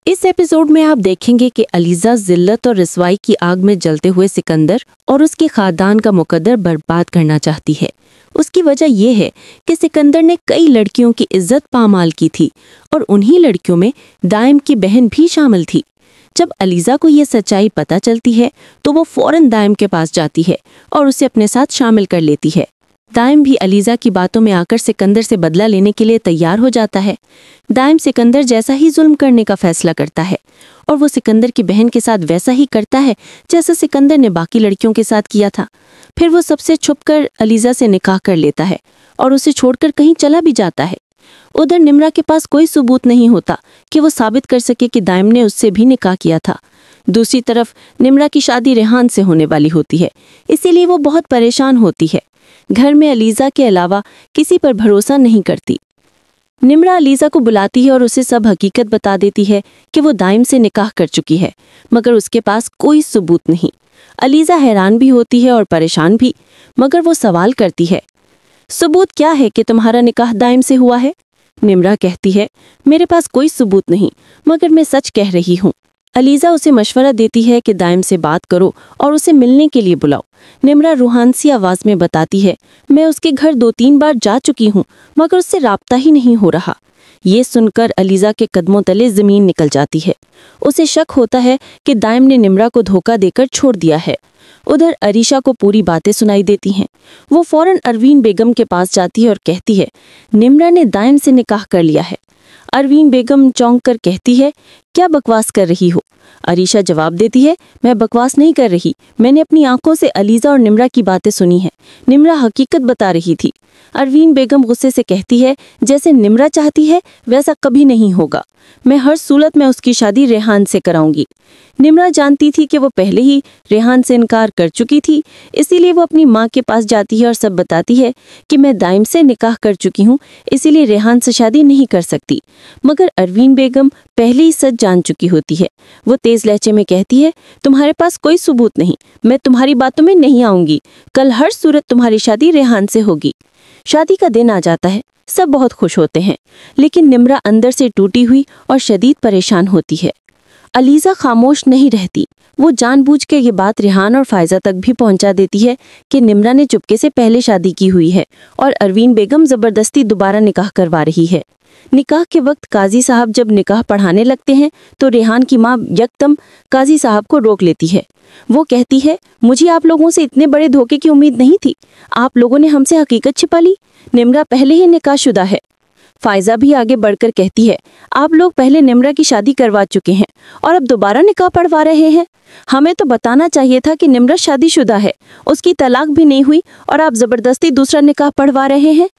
इस एपिसोड में आप देखेंगे कि अलीज़ा जिल्लत और रिसवाई की आग में जलते हुए सिकंदर और उसके खानदान का मुकद्दर बर्बाद करना चाहती है। उसकी वजह यह है कि सिकंदर ने कई लड़कियों की इज्जत पामाल की थी और उन्हीं लड़कियों में दाइम की बहन भी शामिल थी। जब अलीज़ा को यह सच्चाई पता चलती है तो वो फौरन दाइम के पास जाती है और उसे अपने साथ शामिल कर लेती है। दाइम भी अलीज़ा की बातों में आकर सिकंदर से बदला लेने के लिए तैयार हो जाता है। दाइम सिकंदर जैसा ही जुल्म करने का फैसला करता है और वो सिकंदर की बहन के साथ वैसा ही करता है जैसा सिकंदर ने बाकी लड़कियों के साथ किया था। फिर वो सबसे छुपकर अलीज़ा से निकाह कर लेता है और उसे छोड़कर कहीं चला भी जाता है। उधर निम्रा के पास कोई सबूत नहीं होता कि वो साबित कर सके कि दाइम ने उससे भी निकाह किया था। दूसरी तरफ निम्रा की शादी रेहान से होने वाली होती है, इसीलिए वो बहुत परेशान होती है। घर में अलीज़ा के अलावा किसी पर भरोसा नहीं करती। निम्रा अलीज़ा को बुलाती है और उसे सब हकीकत बता देती है कि वो दाइम से निकाह कर चुकी है, मगर उसके पास कोई सबूत नहीं। अलीज़ा हैरान भी होती है और परेशान भी, मगर वो सवाल करती है, सबूत क्या है कि तुम्हारा निकाह दाइम से हुआ है? निम्रा कहती है, मेरे पास कोई सबूत नहीं, मगर मैं सच कह रही हूँ। अलीज़ा उसे मशवरा देती है कि दाइम से बात करो और उसे मिलने के लिए बुलाओ। निम्रा रूहानसी आवाज़ में बताती है, मैं उसके घर 2-3 बार जा चुकी हूँ, मगर उससे राब्ता ही नहीं हो रहा। ये सुनकर अलीज़ा के कदमों तले ज़मीन निकल जाती है। उसे शक होता है कि दाइम ने निम्रा को धोखा देकर छोड़ दिया है। उधर अरीशा को पूरी बातें सुनाई देती हैं। वो फौरन अरवीन बेगम के पास जाती है और कहती है, निम्रा ने दाइम से निकाह कर लिया है। अरवीन बेगम चौंक कर कहती है, क्या बकवास कर रही हो? अरीशा जवाब देती है, मैं बकवास नहीं कर रही, मैंने अपनी आंखों से अलीज़ा और निम्रा की बातें सुनी हैं। निम्रा हकीकत बता रही थी। अरवीन बेगम गुस्से से कहती है, जैसे निम्रा चाहती है वैसा कभी नहीं होगा। मैं हर सूरत में उसकी शादी रेहान से कराऊंगी। निम्रा जानती थी कि वो पहले ही रेहान से इनकार कर चुकी थी, इसीलिए वो अपनी माँ के पास जाती है और सब बताती है कि मैं दाइम से निकाह कर चुकी हूँ, इसीलिए रेहान से शादी नहीं कर सकती। मगर अरवीन बेगम पहले ही सच जान चुकी होती है। वो तेज लहजे में कहती है, तुम्हारे पास कोई सबूत नहीं, मैं तुम्हारी बातों में नहीं आऊंगी। कल हर सूरत तुम्हारी शादी रेहान से होगी। शादी का दिन आ जाता है, सब बहुत खुश होते हैं, लेकिन निम्रा अंदर से टूटी हुई और शदीद परेशान होती है। अलीज़ा खामोश नहीं रहती। वो जानबूझकर ये बात रेहान और फायजा तक भी पहुंचा देती है कि निम्रा ने चुपके से पहले शादी की हुई है और अरवीन बेगम जबरदस्ती दोबारा निकाह करवा रही है। निकाह के वक्त काजी साहब जब निकाह पढ़ाने लगते हैं तो रेहान की माँ यकदम काजी साहब को रोक लेती है। वो कहती है, मुझे आप लोगों से इतने बड़े धोखे की उम्मीद नहीं थी। आप लोगों ने हमसे हकीकत छिपा ली। निम्रा पहले ही निकाहशुदा है। फायजा भी आगे बढ़कर कहती है, आप लोग पहले निम्रा की शादी करवा चुके हैं और अब दोबारा निकाह पढ़वा रहे हैं। हमें तो बताना चाहिए था कि निम्रा शादीशुदा है, उसकी तलाक भी नहीं हुई और आप जबरदस्ती दूसरा निकाह पढ़वा रहे हैं।